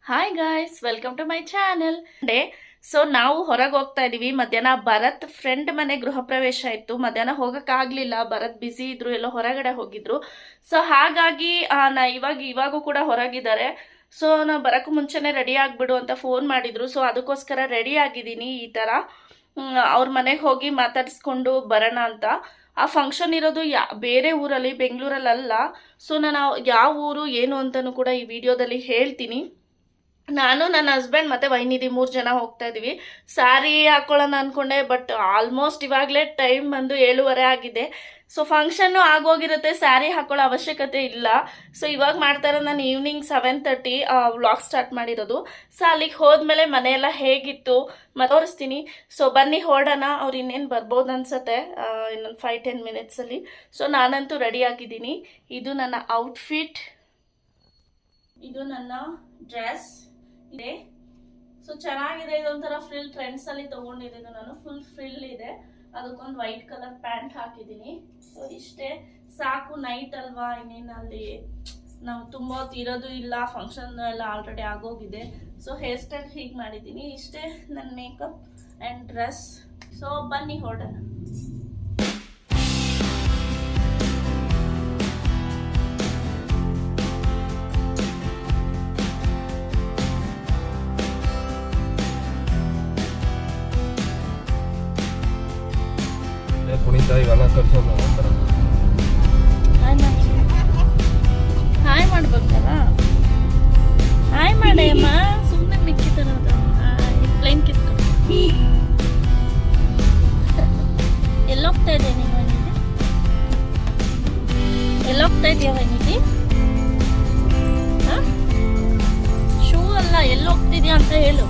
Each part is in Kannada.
Hi guys, welcome to my channel. So ನಾವು ಹೊರಗೆ ಹೋಗ್ತಾ ಇದೀವಿ. ಮಧ್ಯಾಹ್ನ ಭರತ್ ಫ್ರೆಂಡ್ ಮನೆ ಗೃಹ ಪ್ರವೇಶ ಇತ್ತು. ಮಧ್ಯಾಹ್ನ ಹೋಗಕ್ಕಾಗ್ಲಿಲ್ಲ, ಭರತ್ ಬ್ಯುಸಿ ಇದ್ರು, ಎಲ್ಲೋ ಹೊರಗಡೆ ಹೋಗಿದ್ರು. ಸೊ ಹಾಗಾಗಿ ಇವಾಗೂ ಕೂಡ ಹೊರಗಿದ್ದಾರೆ. ಸೊ ನಾ ಬರಕ್ಕೂ ಮುಂಚೆನೆ ರೆಡಿ ಆಗ್ಬಿಡು ಅಂತ ಫೋನ್ ಮಾಡಿದ್ರು. ಸೊ ಅದಕ್ಕೋಸ್ಕರ ರೆಡಿ ಆಗಿದ್ದೀನಿ. ಈ ತರ ಅವ್ರ ಮನೆಗೆ ಹೋಗಿ ಮಾತಾಡಿಸ್ಕೊಂಡು ಬರೋಣ ಅಂತ. ಆ ಫಂಕ್ಷನ್ ಇರೋದು ಬೇರೆ ಊರಲ್ಲಿ, ಬೆಂಗಳೂರಲ್ಲ. ಸೊ ನಾನು ಯಾವ ಊರು ಏನು ಅಂತಲೂ ಕೂಡ ಈ ವಿಡಿಯೋದಲ್ಲಿ ಹೇಳ್ತೀನಿ. ನಾನು ನನ್ನ ಹಸ್ಬೆಂಡ್ ಮತ್ತೆ ವೈನಿಧಿ 3 ಜನ ಹೋಗ್ತಾ ಇದೀವಿ. ಸ್ಯಾರಿ ಹಾಕೊಳ್ಳೋಣ ಅನ್ಕೊಂಡೆ, ಬಟ್ ಆಲ್ಮೋಸ್ಟ್ ಇವಾಗಲೇ ಟೈಮ್ ಬಂದು 7:30 ಆಗಿದೆ. ಸೊ ಫಂಕ್ಷನ್ನು ಆಗೋಗಿರುತ್ತೆ, ಸ್ಯಾರಿ ಹಾಕೊಳ್ಳೋ ಅವಶ್ಯಕತೆ ಇಲ್ಲ. ಸೊ ಇವಾಗ ಮಾಡ್ತಾ ಇರೋದು ನಾನು ಈವ್ನಿಂಗ್ 7:30 ವ್ಲಾಗ್ ಸ್ಟಾರ್ಟ್ ಮಾಡಿರೋದು. ಸೊ ಅಲ್ಲಿಗೆ ಹೋದ್ಮೇಲೆ ಮನೆಯೆಲ್ಲ ಹೇಗಿತ್ತು ಮತ್ತೆ ತೋರಿಸ್ತೀನಿ. ಸೊ ಬನ್ನಿ ಹೊರಡೋಣ. ಅವ್ರು ಇನ್ನೇನು ಬರ್ಬೋದು ಅನ್ಸತ್ತೆ ಇನ್ನೊಂದು 5-10 ಮಿನಿಟ್ಸಲ್ಲಿ. ಸೊ ನಾನಂತೂ ರೆಡಿ ಆಗಿದ್ದೀನಿ. ಇದು ನನ್ನ ಔಟ್ಫಿಟ್, ಇದು ನನ್ನ ಡ್ರೆಸ್ ಇದೆ. ಸೊ ಚೆನ್ನಾಗಿದೆ. ಇದೊಂಥರ ಫ್ರಿಲ್ ಟ್ರೆಂಡ್ಸ್ ಅಲ್ಲಿ ತಗೊಂಡಿದ್ದೀನಿ ನಾನು. ಫುಲ್ ಫ್ರಿಲ್ ಇದೆ, ಅದಕ್ಕೊಂದು ವೈಟ್ ಕಲರ್ ಪ್ಯಾಂಟ್ ಹಾಕಿದ್ದೀನಿ. ಸೊ ಇಷ್ಟೇ ಸಾಕು, ನೈಟ್ ಅಲ್ವಾ, ಇನ್ನೇನು ಅಲ್ಲಿ ನಾವು ತುಂಬ ಹೊತ್ತು ಇರೋದು ಇಲ್ಲ. ಫಂಕ್ಷನ್ ಎಲ್ಲ ಆಲ್ರೆಡಿ ಆಗೋಗಿದೆ. ಸೊ ಹೇರ್ ಸ್ಟೈಲ್ ಹೀಗೆ ಮಾಡಿದ್ದೀನಿ. ಇಷ್ಟೇ ನನ್ನ ಮೇಕಪ್ ಆ್ಯಂಡ್ ಡ್ರೆಸ್. ಸೊ ಬನ್ನಿ ಹೊರಡೋಣ. ಕುಣಿತ ಇವೆಲ್ಲ ಕರ್ಸೋದು ಒಂಥರ ಹಾಯ್ ಮಾಡ್ಬೇಕಲ್ಲ. ಹಾಯ್ ಮಾಡಮ್ಮ, ಸುಮ್ಮನೆ ಮಿಕ್ಕಿತಾರ ಪ್ಲೈನ್ ಕಿಸ್. ಎಲ್ಲೋಗ್ತಾ ಇದೆ ನೀನು ವೈನಿಧಿ? ಎಲ್ಲೋಗ್ತಾ ಇದೆಯಾ ವೈನಿಧಿ? ಶೂ ಅಲ್ಲ, ಎಲ್ಲೋಗ್ತಿದ್ಯಾ ಅಂತ ಹೇಳು.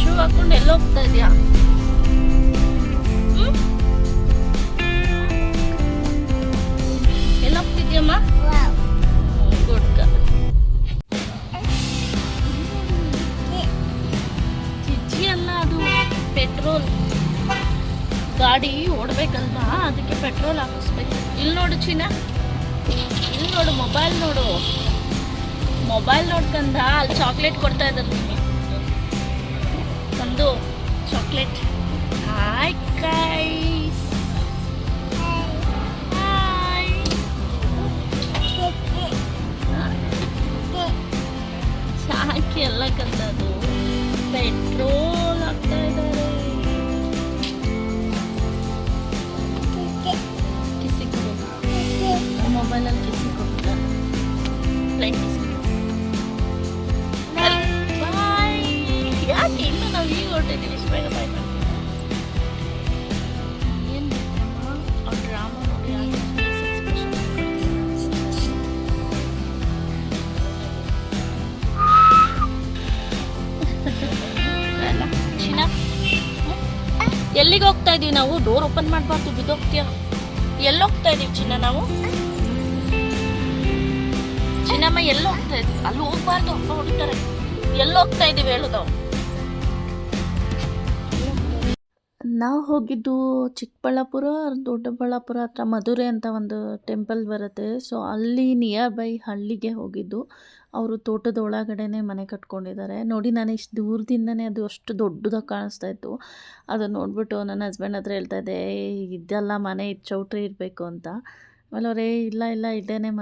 ಶೂ ಹಾಕೊಂಡು ಎಲ್ಲೋಗ್ತಾ ಇದೆಯಾ? ಎಲ್ಲೋಗ್ತಿದ್ಯಮ್ಮ? Good girl. ಚಿಜ್ಜಿ ಅಲ್ಲ, ಅದು ಪೆಟ್ರೋಲ್. ಗಾಡಿ ಓಡ್ಬೇಕಲ್ವಾ, ಅದಕ್ಕೆ ಪೆಟ್ರೋಲ್ ಹಾಕಿಸ್ಬೇಕು. ಇಲ್ಲಿ ನೋಡು ಚಿನ್ನ, ಇಲ್ಲಿ ನೋಡು, ಮೊಬೈಲ್ ನೋಡು, ಮೊಬೈಲ್ ನೋಡ್ಕಂದ. ಅಲ್ಲಿ ಚಾಕ್ಲೇಟ್ ಕೊಡ್ತಾ ಇದ್ದಾರೆ ನಿಮಗೆ, ಒಂದು ಚಾಕ್ಲೇಟ್. ಹಾಯ್ ಗೈಸ್, ಸಾಕಿ ಎಲ್ಲ ಕಂದದು. ಪೆಟ್ರೋಲ್ ಹಾಕ್ತಾ ಇದ್ದಾರೆ. ಕಿಸಿ ಕೊಡು, ಮೊಬೈಲಲ್ಲಿ ಕಿಸಿ ಕೊಡ್ತಾರೆ. ಪ್ಲೇಟ್ ಕಿಸಿ. ಬಾಯ್. ಯಾಕೆ ಇನ್ನು ನಾವು ಈಗ ಹೊರಟಿದ್ದೀವಿ ಇಷ್ಟು ಬೇಗ? ಬಾಯ್ ಮಾಡಿ. ಏನು ಅವ್ರ ಡ್ರಾಮಾ ನೋಡಿ ಎಲ್ಲಿಗೆ ಹೋಗ್ತಾ ಇದೀವಿ ನಾವು? ಡೋರ್ ಓಪನ್ ಮಾಡಬಾರ್ದು, ಬಿದ್ದೋಗ್ತೀಯ. ಎಲ್ಲಿ ಹೋಗ್ತಾ ಇದೀವಿ ಚಿನ್ನ ನಾವು? ಚಿನ್ನಮ್ಮ ಎಲ್ಲಿ ಹೋಗ್ತಾ ಇದೀವಿ? ಅಲ್ಲಿ ಹೋಗ್ಬಾರ್ದು, ಅಪ್ಪ ಹೊಡಿತಾರೆ. ಎಲ್ಲಿ ಹೋಗ್ತಾ ಇದೀವಿ ಹೇಳು ನಾವು? ನಾವು ಹೋಗಿದ್ದು ಚಿಕ್ಕಬಳ್ಳಾಪುರ, ದೊಡ್ಡಬಳ್ಳಾಪುರ ಹತ್ರ ಮಧುರೆ ಅಂತ ಒಂದು ಟೆಂಪಲ್ ಬರುತ್ತೆ. ಸೊ ಅಲ್ಲಿ ನಿಯರ್ ಬೈ ಹಳ್ಳಿಗೆ ಹೋಗಿದ್ದು. ಅವರು ತೋಟದ ಒಳಗಡೆನೆ ಮನೆ ಕಟ್ಕೊಂಡಿದ್ದಾರೆ. ನೋಡಿ, ನಾನು ಇಷ್ಟು ದೂರದಿಂದನೇ ಅದು ಅಷ್ಟು ದೊಡ್ಡದಾಗಿ ಕಾಣಿಸ್ತಾ ಇತ್ತು. ಅದನ್ನು ನೋಡ್ಬಿಟ್ಟು ನನ್ನ ಹಸ್ಬೆಂಡ್ ಹತ್ರ ಹೇಳ್ತಾ ಇದ್ದೆ, ಇದೆಲ್ಲ ಮನೆ, ಇದು ಚೌಟ್ರಿ ಇರಬೇಕು ಅಂತ. ಆಮೇಲೆ ಅವರೇ ಇಲ್ಲ ಇದೇನೆ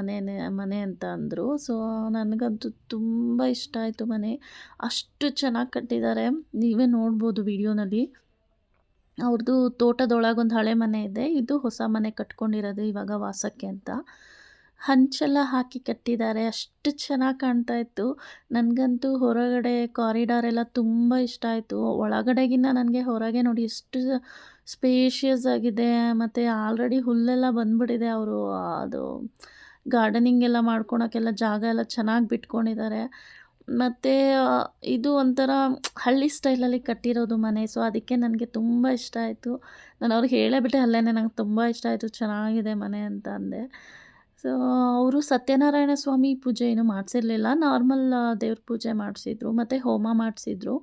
ಮನೆ ಅಂತ ಅಂದರು. ಸೊ ನನಗಂತೂ ತುಂಬ ಇಷ್ಟ ಆಯಿತು ಮನೆ. ಅಷ್ಟು ಚೆನ್ನಾಗಿ ಕಟ್ಟಿದ್ದಾರೆ. ನೀವೇ ನೋಡ್ಬೋದು ವಿಡಿಯೋನಲ್ಲಿ. ಅವ್ರದ್ದು ತೋಟದೊಳಗೊಂದು ಹಳೆ ಮನೆ ಇದೆ. ಇದು ಹೊಸ ಮನೆ ಕಟ್ಕೊಂಡಿರೋದು ಇವಾಗ ವಾಸಕ್ಕೆ ಅಂತ. ಹಂಚೆಲ್ಲ ಹಾಕಿ ಕಟ್ಟಿದ್ದಾರೆ. ಅಷ್ಟು ಚೆನ್ನಾಗಿ ಕಾಣ್ತಾ ಇತ್ತು. ನನಗಂತೂ ಹೊರಗಡೆ ಕಾರಿಡಾರ್ ಎಲ್ಲ ತುಂಬ ಇಷ್ಟ ಆಯಿತು. ಒಳಗಡೆಗಿನ್ನ ನನಗೆ ಹೊರಗೆ ನೋಡಿ ಎಷ್ಟು ಸ್ಪೇಷಿಯಸ್ ಆಗಿದೆ. ಮತ್ತು ಆಲ್ರೆಡಿ ಹುಲ್ಲೆಲ್ಲ ಬಂದ್ಬಿಟ್ಟಿದೆ. ಅವರು ಅದು ಗಾರ್ಡನಿಂಗ್ ಎಲ್ಲ ಮಾಡ್ಕೊಳಕ್ಕೆಲ್ಲ ಜಾಗ ಎಲ್ಲ ಚೆನ್ನಾಗಿ ಬಿಟ್ಕೊಂಡಿದ್ದಾರೆ. ಮತ್ತು ಇದು ಒಂಥರ ಹಳ್ಳಿ ಸ್ಟೈಲಲ್ಲಿ ಕಟ್ಟಿರೋದು ಮನೆ. ಸೊ ಅದಕ್ಕೆ ನನಗೆ ತುಂಬ ಇಷ್ಟ ಆಯಿತು. ನಾನು ಅವ್ರಿಗೆ ಹೇಳೇಬಿಟ್ಟೆ ಅಲ್ಲೇ, ನಂಗೆ ತುಂಬ ಇಷ್ಟ ಆಯಿತು, ಚೆನ್ನಾಗಿದೆ ಮನೆ ಅಂತ ಅಂದೆ. ಸೊ ಅವರು ಸತ್ಯನಾರಾಯಣ ಸ್ವಾಮಿ ಪೂಜೆ ಏನೂ ಮಾಡಿಸಿರ್ಲಿಲ್ಲ, ನಾರ್ಮಲ್ ದೇವ್ರ ಪೂಜೆ ಮಾಡಿಸಿದ್ರು ಮತ್ತು ಹೋಮ ಮಾಡಿಸಿದ್ರು.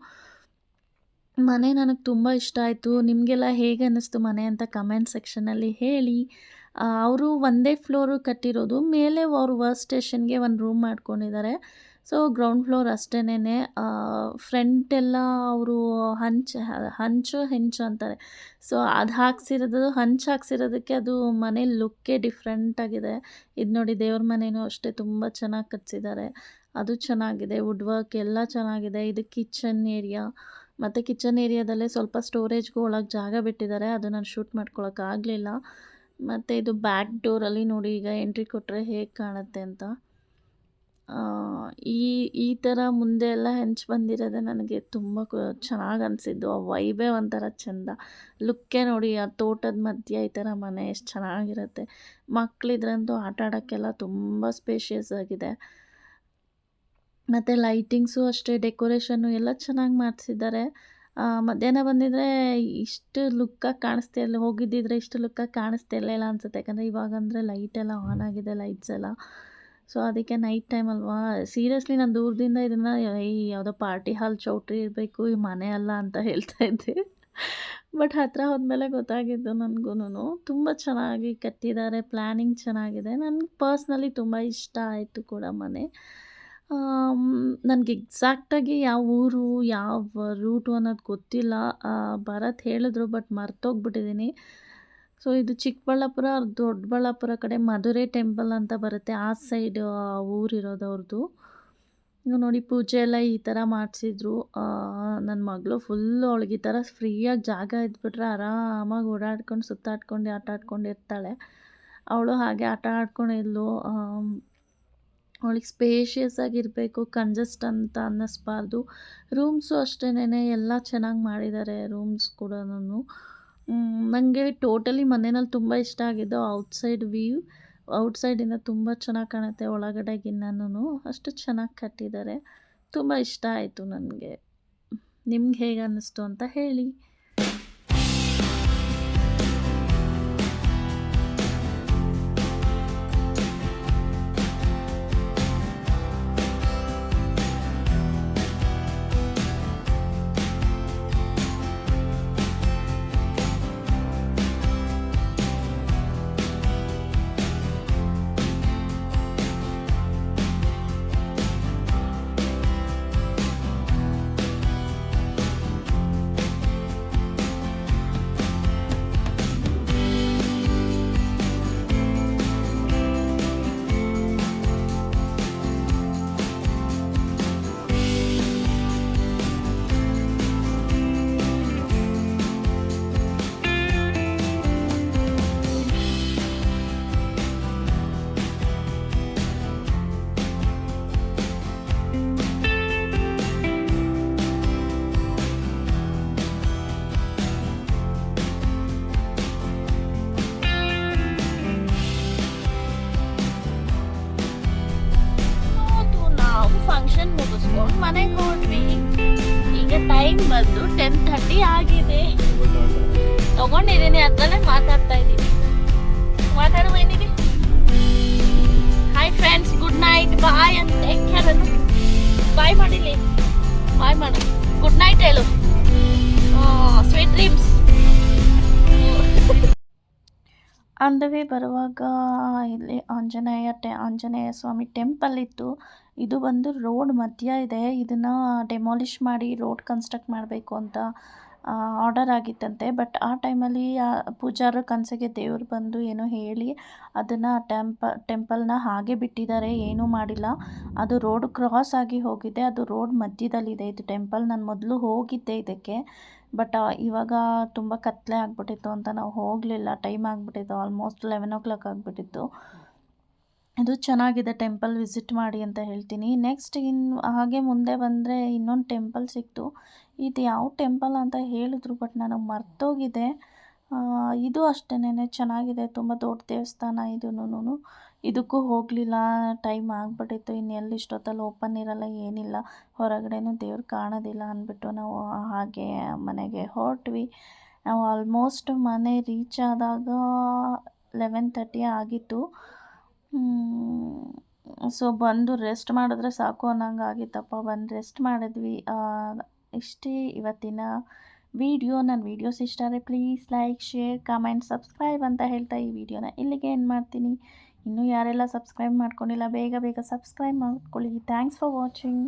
ಮನೆ ನನಗೆ ತುಂಬ ಇಷ್ಟ ಆಯಿತು. ನಿಮಗೆಲ್ಲ ಹೇಗೆ ಅನ್ನಿಸ್ತು ಮನೆ ಅಂತ ಕಮೆಂಟ್ ಸೆಕ್ಷನಲ್ಲಿ ಹೇಳಿ. ಅವರು ಒಂದೇ ಫ್ಲೋರು ಕಟ್ಟಿರೋದು. ಮೇಲೆ ಅವರು ವರ್ಕ್ ಸ್ಟೇಷನ್‌ಗೆ ಒಂದು ರೂಮ್ ಮಾಡ್ಕೊಂಡಿದ್ದಾರೆ. ಸೊ ಗ್ರೌಂಡ್ ಫ್ಲೋರ್ ಅಷ್ಟೇನೆ. ಫ್ರಂಟ್ ಎಲ್ಲ ಅವರು ಹಂಚು ಹೆಂಚು ಅಂತಾರೆ. ಸೊ ಅದು ಹಾಕ್ಸಿರೋದು ಹಂಚು ಹಾಕ್ಸಿರೋದಕ್ಕೆ ಅದು ಮನೆ ಲುಕ್ಕೇ ಡಿಫ್ರೆಂಟ್ ಆಗಿದೆ. ಇದು ನೋಡಿ ದೇವ್ರ ಮನೆಯೂ ಅಷ್ಟೇ ತುಂಬ ಚೆನ್ನಾಗಿ ಕಟ್ಸಿದ್ದಾರೆ. ಅದು ಚೆನ್ನಾಗಿದೆ. ವುಡ್ ವರ್ಕ್ ಎಲ್ಲ ಚೆನ್ನಾಗಿದೆ. ಇದು ಕಿಚನ್ ಏರಿಯಾ. ಮತ್ತು ಕಿಚನ್ ಏರಿಯಾದಲ್ಲೇ ಸ್ವಲ್ಪ ಸ್ಟೋರೇಜ್‌ಗೂ ಒಳಗೆ ಜಾಗ ಬಿಟ್ಟಿದ್ದಾರೆ. ಅದು ನಾನು ಶೂಟ್ ಮಾಡ್ಕೊಳಕ್ಕಾಗಲಿಲ್ಲ. ಮತ್ತು ಇದು ಬ್ಯಾಕ್ ಡೋರಲ್ಲಿ ನೋಡಿ ಈಗ ಎಂಟ್ರಿ ಕೊಟ್ಟರೆ ಹೇಗೆ ಕಾಣುತ್ತೆ ಅಂತ. ಈ ಥರ ಮುಂದೆ ಎಲ್ಲ ಹೆಂಚು ಬಂದಿರೋದೇ ನನಗೆ ತುಂಬ ಚೆನ್ನಾಗಿ ಅನಿಸಿದ್ದು. ಆ ವೈಬೇ ಒಂಥರ ಚೆಂದ. ಲುಕ್ಕೇ ನೋಡಿ ಆ ತೋಟದ ಮಧ್ಯೆ ಈ ಥರ ಮನೆ ಎಷ್ಟು ಚೆನ್ನಾಗಿರುತ್ತೆ. ಮಕ್ಕಳಿದ್ರಂತೂ ಆಟ ಆಡೋಕ್ಕೆಲ್ಲ ತುಂಬ ಸ್ಪೇಷಿಯಸ್ ಆಗಿದೆ. ಮತ್ತು ಲೈಟಿಂಗ್ಸು ಅಷ್ಟೇ, ಡೆಕೋರೇಷನ್ನು ಎಲ್ಲ ಚೆನ್ನಾಗಿ ಮಾಡಿಸಿದ್ದಾರೆ. ಮಧ್ಯಾಹ್ನ ಬಂದಿದ್ದರೆ ಇಷ್ಟು ಲುಕ್ಕಾಗಿ ಕಾಣಿಸ್ತಿರಲಿಲ್ಲ. ಹೋಗಿದ್ದಿದ್ರೆ ಇಷ್ಟು ಲುಕ್ಕಾಗಿ ಕಾಣಿಸ್ತಿರಲಿಲ್ಲ ಅನಿಸುತ್ತೆ. ಯಾಕಂದರೆ ಇವಾಗಂದರೆ ಲೈಟೆಲ್ಲ ಆನ್ ಆಗಿದೆ, ಲೈಟ್ಸ್ ಎಲ್ಲ. ಸೊ ಅದಕ್ಕೆ ನೈಟ್ ಟೈಮ್ ಅಲ್ವಾ. ಸೀರಿಯಸ್ಲಿ ನಾನು ದೂರದಿಂದ ಇದನ್ನು ಯಾವುದೋ ಪಾರ್ಟಿ ಹಾಲ್ ಚೌಟ್ರಿ ಇರಬೇಕು, ಈ ಮನೆ ಅಲ್ಲ ಅಂತ ಹೇಳ್ತಾ ಇದ್ದೆ. ಬಟ್ ಹತ್ತಿರ ಹೋದ್ಮೇಲೆ ಗೊತ್ತಾಗಿದ್ದು ನನಗೂನು. ತುಂಬ ಚೆನ್ನಾಗಿ ಕಟ್ಟಿದ್ದಾರೆ, ಪ್ಲ್ಯಾನಿಂಗ್ ಚೆನ್ನಾಗಿದೆ. ನನಗೆ ಪರ್ಸ್ನಲಿ ತುಂಬ ಇಷ್ಟ ಆಯಿತು ಕೂಡ ಮನೆ. ನನಗೆ ಎಕ್ಸಾಕ್ಟಾಗಿ ಯಾವ ಊರು, ಯಾವ ರೂಟು ಅನ್ನೋದು ಗೊತ್ತಿಲ್ಲ. ಭರತ್ ಹೇಳಿದ್ರು, ಬಟ್ ಮರ್ತೋಗ್ಬಿಟ್ಟಿದ್ದೀನಿ. ಸೊ ಇದು ಚಿಕ್ಕಬಳ್ಳಾಪುರ, ದೊಡ್ಡಬಳ್ಳಾಪುರ ಕಡೆ ಮಧುರೆ ಟೆಂಪಲ್ ಅಂತ ಬರುತ್ತೆ. ಆ ಸೈಡ್ ಊರಿರೋದು ಅವ್ರದ್ದು. ನೋಡಿ ಪೂಜೆ ಎಲ್ಲ ಈ ಥರ ಮಾಡಿಸಿದ್ರು. ನನ್ನ ಮಗಳು ಫುಲ್ಲು ಅವಳಿಗೆ ಈ ಥರ ಫ್ರೀಯಾಗಿ ಜಾಗ ಇದ್ಬಿಟ್ರೆ ಆರಾಮಾಗಿ ಓಡಾಡ್ಕೊಂಡು ಸುತ್ತಾಡ್ಕೊಂಡು ಆಟ ಆಡ್ಕೊಂಡಿರ್ತಾಳೆ. ಅವಳು ಹಾಗೆ ಆಟ ಆಡ್ಕೊಂಡಿದ್ಲು. ಅವಳಿಗೆ ಸ್ಪೇಷಿಯಸ್ ಆಗಿರಬೇಕು, ಕಂಜೆಸ್ಟ್ ಅಂತ ಅನ್ನಿಸ್ಬಾರ್ದು. ರೂಮ್ಸು ಅಷ್ಟೇನೆ ಎಲ್ಲ ಚೆನ್ನಾಗಿ ಮಾಡಿದ್ದಾರೆ ರೂಮ್ಸ್ ಕೂಡನು. ನನಗೆ ಟೋಟಲಿ ಮನೆಯಲ್ಲಿ ತುಂಬ ಇಷ್ಟ ಆಗಿದ್ದು ಔಟ್ಸೈಡ್ ವ್ಯೂ. ಔಟ್ಸೈಡಿಂದ ತುಂಬ ಚೆನ್ನಾಗಿ ಕಾಣುತ್ತೆ, ಒಳಗಡೆಗಿನ್ನೂ ಅಷ್ಟು ಚೆನ್ನಾಗಿ ಕಟ್ಟಿದ್ದಾರೆ. ತುಂಬ ಇಷ್ಟ ಆಯಿತು ನನಗೆ. ನಿಮ್ಗೆ ಹೇಗೆ ಅನ್ನಿಸ್ತು ಅಂತ ಹೇಳಿ. ಫಂಕ್ಷನ್ ಮುಗಿಸ್ಕೊಂಡು ಮನೆಗೆ ಹೊರಟ್ವಿ. ಈಗ ಟೈಮ್ ಬಂದು 10:30 ಆಗಿದೆ. ತಗೊಂಡಿದ್ದೀನಿ, ಅದರಲ್ಲೇ ಮಾತಾಡ್ತಾ ಇದ್ದೀನಿ. ಮಾತಾಡುವ ಏನಿದೆ. ಹಾಯ್ ಫ್ರೆಂಡ್ಸ್, ಗುಡ್ ನೈಟ್, ಬಾಯ್ ಅಂತ ಟೇಕ್ ಕೇರ್ ಅನ್ನು. ಬಾಯ್ ಮಾಡಿಲಿ, ಬಾಯ್ ಮಾಡು, ಗುಡ್ ನೈಟ್ ಹೇಳು. Sweet dreams. On the way ಬರುವಾಗ ಇಲ್ಲಿ ಆಂಜನೇಯ ಸ್ವಾಮಿ ಟೆಂಪಲ್ ಇತ್ತು. ಇದು ಬಂದು ರೋಡ್ ಮಧ್ಯ ಇದೆ. ಇದನ್ನು ಡೆಮಾಲಿಷ್ ಮಾಡಿ ರೋಡ್ ಕನ್ಸ್ಟ್ರಕ್ಟ್ ಮಾಡಬೇಕು ಅಂತ ಆರ್ಡರ್ ಆಗಿತ್ತಂತೆ. ಬಟ್ ಆ ಟೈಮಲ್ಲಿ ಪೂಜಾರ ಕನಸಿಗೆ ದೇವ್ರು ಬಂದು ಏನೋ ಹೇಳಿ ಅದನ್ನು ಟೆಂಪಲ್ನ ಹಾಗೆ ಬಿಟ್ಟಿದ್ದಾರೆ, ಏನೂ ಮಾಡಿಲ್ಲ. ಅದು ರೋಡ್ ಕ್ರಾಸ್ ಆಗಿ ಹೋಗಿದೆ. ಅದು ರೋಡ್ ಮಧ್ಯದಲ್ಲಿದೆ ಇದು ಟೆಂಪಲ್. ನಾನು ಮೊದಲು ಹೋಗಿದ್ದೆ ಇದಕ್ಕೆ, ಬಟ್ ಇವಾಗ ತುಂಬ ಕತ್ತಲೆ ಆಗಿಬಿಟ್ಟಿತ್ತು ಅಂತ ನಾವು ಹೋಗಲಿಲ್ಲ. ಟೈಮ್ ಆಗಿಬಿಟ್ಟಿತ್ತು, ಆಲ್ಮೋಸ್ಟ್ 11 o'clock ಆಗಿಬಿಟ್ಟಿತ್ತು. ಇದು ಚೆನ್ನಾಗಿದೆ, ಟೆಂಪಲ್ ವಿಸಿಟ್ ಮಾಡಿ ಅಂತ ಹೇಳ್ತೀನಿ. ನೆಕ್ಸ್ಟ್ ಹಾಗೆ ಮುಂದೆ ಬಂದರೆ ಇನ್ನೊಂದು ಟೆಂಪಲ್ ಸಿಕ್ತು. ಇದು ಯಾವ ಟೆಂಪಲ್ ಅಂತ ಹೇಳಿದ್ರು, ಬಟ್ ನನಗೆ ಮರ್ತೋಗಿದೆ. ಇದು ಅಷ್ಟೇನೆ ಚೆನ್ನಾಗಿದೆ, ತುಂಬ ದೊಡ್ಡ ದೇವಸ್ಥಾನ ಇದೂನು. ಇದಕ್ಕೂ ಹೋಗಲಿಲ್ಲ, ಟೈಮ್ ಆಗಿಬಿಟ್ಟಿತ್ತು. ಇನ್ನೆಲ್ಲಿ ಇಷ್ಟೊತ್ತಲ್ಲಿ ಓಪನ್ ಇರಲ್ಲ, ಏನಿಲ್ಲ, ಹೊರಗಡೆನೂ ದೇವ್ರು ಕಾಣೋದಿಲ್ಲ ಅಂದ್ಬಿಟ್ಟು ನಾವು ಹಾಗೆ ಮನೆಗೆ ಹೊರಟ್ವಿ. ನಾವು ಆಲ್ಮೋಸ್ಟ್ ಮನೆ ರೀಚ್ ಆದಾಗ 11:30 ಆಗಿತ್ತು. ಸೊ ಬಂದು ರೆಸ್ಟ್ ಮಾಡಿದ್ರೆ ಸಾಕು ಅನ್ನೋಂಗೆ ಆಗಿತ್ತಪ್ಪ. ಬಂದು ರೆಸ್ಟ್ ಮಾಡಿದ್ವಿ. ಇಷ್ಟೇ ಇವತ್ತಿನ ನನ್ನ ವೀಡಿಯೋಸ್ ಇಷ್ಟ ಆದರೆ please like, share, comment, subscribe ಅಂತ ಹೇಳ್ತಾ ಈ ವಿಡಿಯೋನ ಇಲ್ಲಿಗೆ ಎಂಡ್ ಮಾಡ್ತೀನಿ. ಇನ್ನೂ ಯಾರೆಲ್ಲ ಸಬ್ಸ್ಕ್ರೈಬ್ ಮಾಡ್ಕೊಂಡಿಲ್ಲ ಬೇಗ ಬೇಗ ಸಬ್ಸ್ಕ್ರೈಬ್ ಮಾಡ್ಕೊಳ್ಳಿ. Thanks for watching.